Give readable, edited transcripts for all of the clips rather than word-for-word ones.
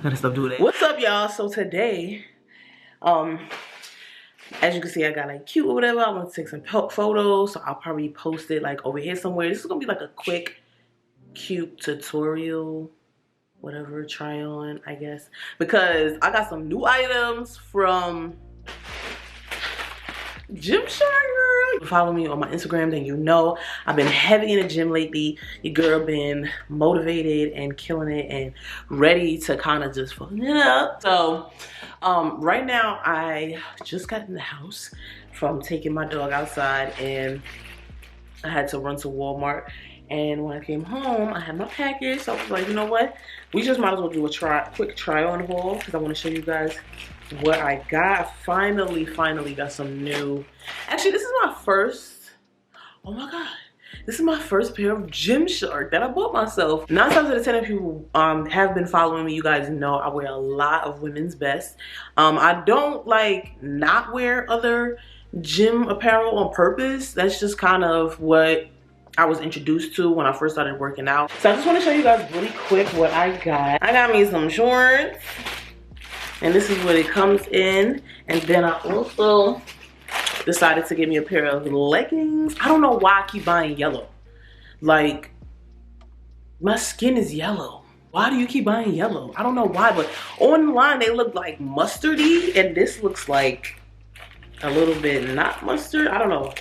Gotta stop doing that. What's up, y'all? So today, as you can see, I got like cute or whatever. I want to take some photos, so I'll probably post it like over here somewhere. This is gonna be like a quick, cute tutorial, whatever, try on, I guess, because I got some new items from Gymshark, girl. If you follow me on my Instagram, then you know I've been heavy in the gym lately. Your girl been motivated and killing it and ready to kind of just fuck it up. So right now I just got in the house from taking my dog outside, and I had to run to Walmart. And when I came home, I had my package. So I was like, you know what? We just might as well do a quick try on haul, because I want to show you guys what I got. I finally got some new. Actually, this is my first. Oh my god, this is my first pair of Gymshark that I bought myself. 9 times out of 10, if you have been following me, you guys know I wear a lot of women's best. I don't like not wear other gym apparel on purpose. That's just kind of what I was introduced to when I first started working out. So I just want to show you guys really quick what I got. I got me some shorts, and this is what it comes in. And then I also decided to get me a pair of leggings. I don't know why I keep buying yellow. Like, my skin is yellow. Why do you keep buying yellow? I don't know why, but online they look like mustardy, and this looks like a little bit not mustard. I don't know.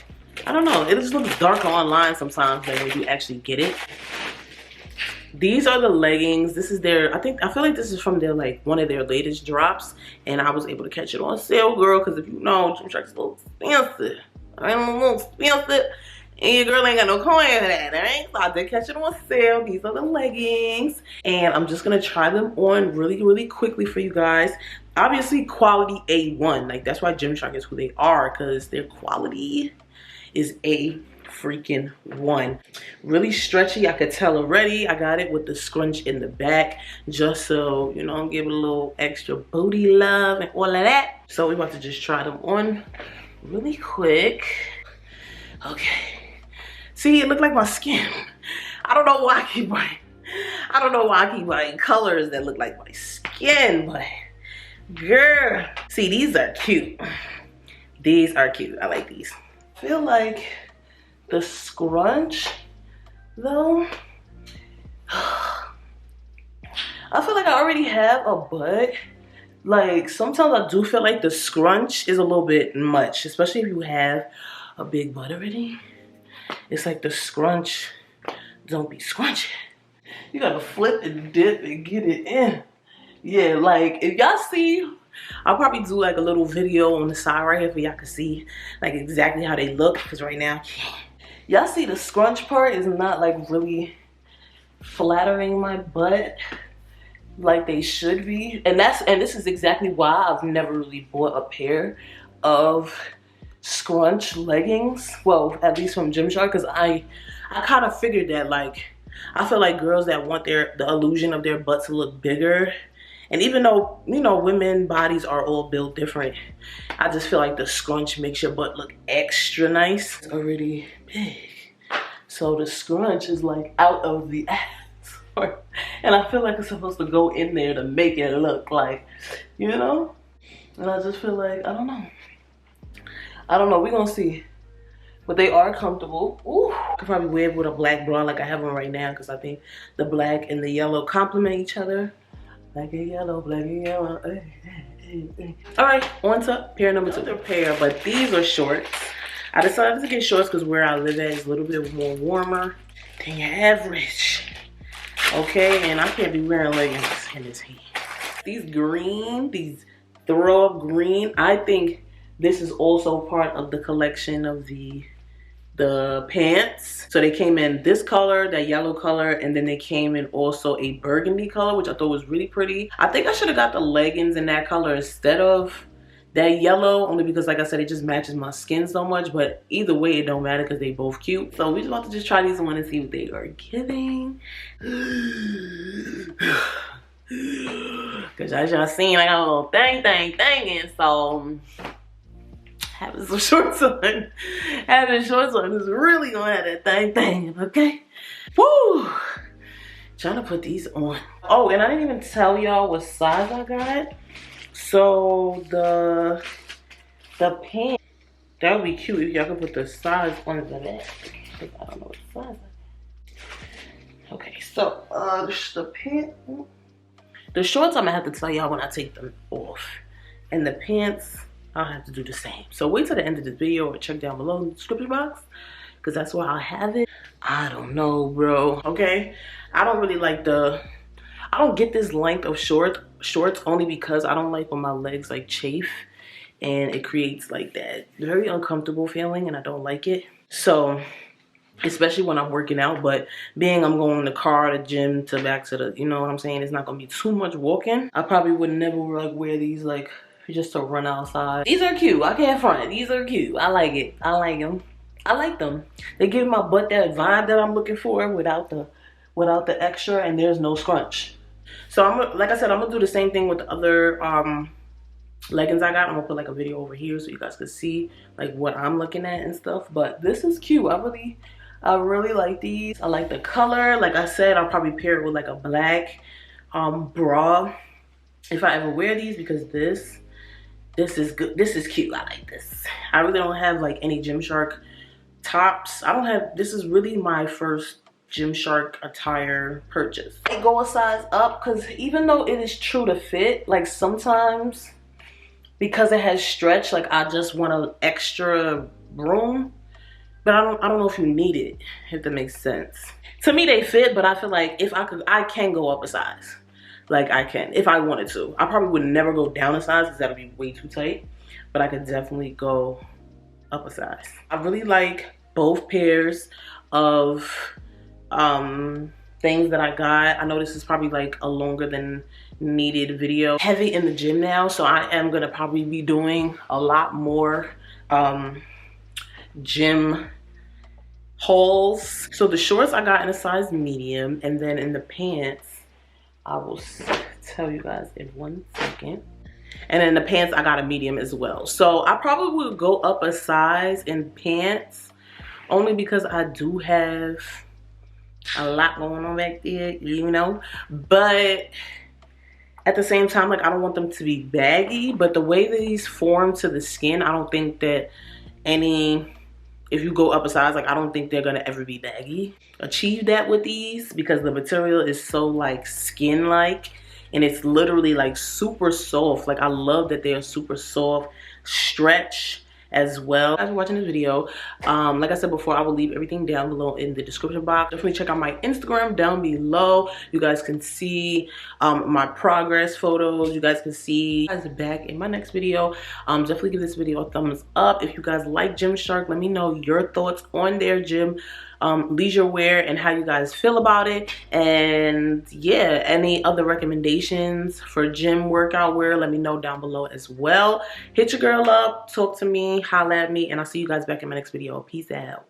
It just looks darker online sometimes than when you actually get it. These are the leggings. This is their, I feel like this is from their, like, one of their latest drops. And I was able to catch it on sale, girl. Because if you know, Gymshark's a little expensive. I'm a little expensive. And your girl ain't got no coin for that, alright? So I did catch it on sale. These are the leggings. And I'm just going to try them on really quickly for you guys. Obviously, quality A1. Like, that's why Gymshark is who they are. Because their quality is a freaking 1. Really stretchy, I could tell already. I got it with the scrunch in the back, just so, you know, give it a little extra booty love and all of that. So we're about to just try them on really quick. Okay. See, it looked like my skin. I don't know why I keep buying colors that look like my skin, but girl. See, these are cute. These are cute. I like these. I feel like the scrunch, though, I feel like I already have a butt. Like, sometimes I do feel like the scrunch is a little bit much, especially if you have a big butt already. It's like the scrunch don't be scrunching. You gotta flip and dip and get it in. Yeah, like, if y'all see, I'll probably do like a little video on the side right here for y'all can see like exactly how they look, because right now y'all see the scrunch part is not like really flattering my butt like they should be. And this is exactly why I've never really bought a pair of scrunch leggings. Well, at least from Gymshark, because I kind of figured that, like, I feel like girls that want the illusion of their butt to look bigger. And even though, you know, women bodies are all built different, I just feel like the scrunch makes your butt look extra nice. It's already big. So the scrunch is like out of the ass. And I feel like it's supposed to go in there to make it look like, you know? And I just feel like, I don't know. We're gonna see. But they are comfortable. Ooh. I could probably wear it with a black bra like I have on right now, because I think the black and the yellow complement each other. Black and yellow, black and yellow. Alright, on to pair number 2. Another pair, but these are shorts. I decided to get shorts because where I live at is a little bit more warmer than your average. Okay, and I can't be wearing leggings in this heat. These green, these throw up green, I think this is also part of the collection of the pants. So they came in this color, that yellow color, and then they came in also a burgundy color, which I thought was really pretty. I think I should have got the leggings in that color instead of that yellow, only because, like I said, it just matches my skin so much. But either way, it don't matter because they both cute. So we're just about to just try these on and see what they are giving. Because as y'all seen, I got a little thing, and so having some shorts on. Having shorts on is really gonna have that thing, okay? Woo! Trying to put these on. Oh, and I didn't even tell y'all what size I got. So the pants, that would be cute if y'all could put the size on the back. I don't know what size. Okay, so the pants, the shorts I'm gonna have to tell y'all when I take them off, and the pants I'll have to do the same. So wait till the end of this video or check down below in the description box, because that's where I'll have it. I don't know, bro. Okay, I don't really like I don't get this length of shorts only because I don't like when my legs like chafe and it creates like that very uncomfortable feeling, and I don't like it. So especially when I'm working out, but being I'm going in the car, the gym, to back to the, you know what I'm saying, it's not gonna be too much walking. I probably would never like wear these like just to run outside. These are cute, I can't front. These are cute, I like it, I like them. I like them. They give my butt that vibe that I'm looking for without the extra, and there's no scrunch. So like I said, I'm gonna do the same thing with the other leggings I got. I'm gonna put like a video over here so you guys can see like what I'm looking at and stuff. But this is cute. I really like these. I like the color. Like I said, I'll probably pair it with like a black bra if I ever wear these, because this is good. This is cute. I like this. I really don't have like any Gymshark tops. This is really my first Gymshark attire purchase. I go a size up because even though it is true to fit, like sometimes because it has stretch, like I just want an extra room. But I don't know if you need it, if that makes sense. To me, they fit, but I feel like if I can go up a size. Like I can, if I wanted to. I probably would never go down a size because that'll be way too tight. But I could definitely go up a size. I really like both pairs of things that I got. I know this is probably like a longer than needed video. Heavy in the gym now, so I am gonna probably be doing a lot more gym hauls. So the shorts I got in a size medium, and then in the pants, I will tell you guys in 1 second. And in the pants, I got a medium as well. So I probably would go up a size in pants, only because I do have a lot going on back there, you know. But at the same time, like I don't want them to be baggy, but the way that these form to the skin, I don't think that if you go up a size, like I don't think they're gonna ever be baggy. Achieve that with these because the material is so like skin-like, and it's literally like super soft. Like I love that they are super soft, stretch as well. As you're watching this video, like I said before, I will leave everything down below in the description box. Definitely check out my Instagram down below. You guys can see my progress photos. You guys can see guys back in my next video. Definitely give this video a thumbs up. If you guys like Gymshark, let me know your thoughts on their gym leisure wear and how you guys feel about it. And yeah, any other recommendations for gym workout wear, let me know down below as well. Hit your girl up, talk to me, holla at me, and I'll see you guys back in my next video. Peace out.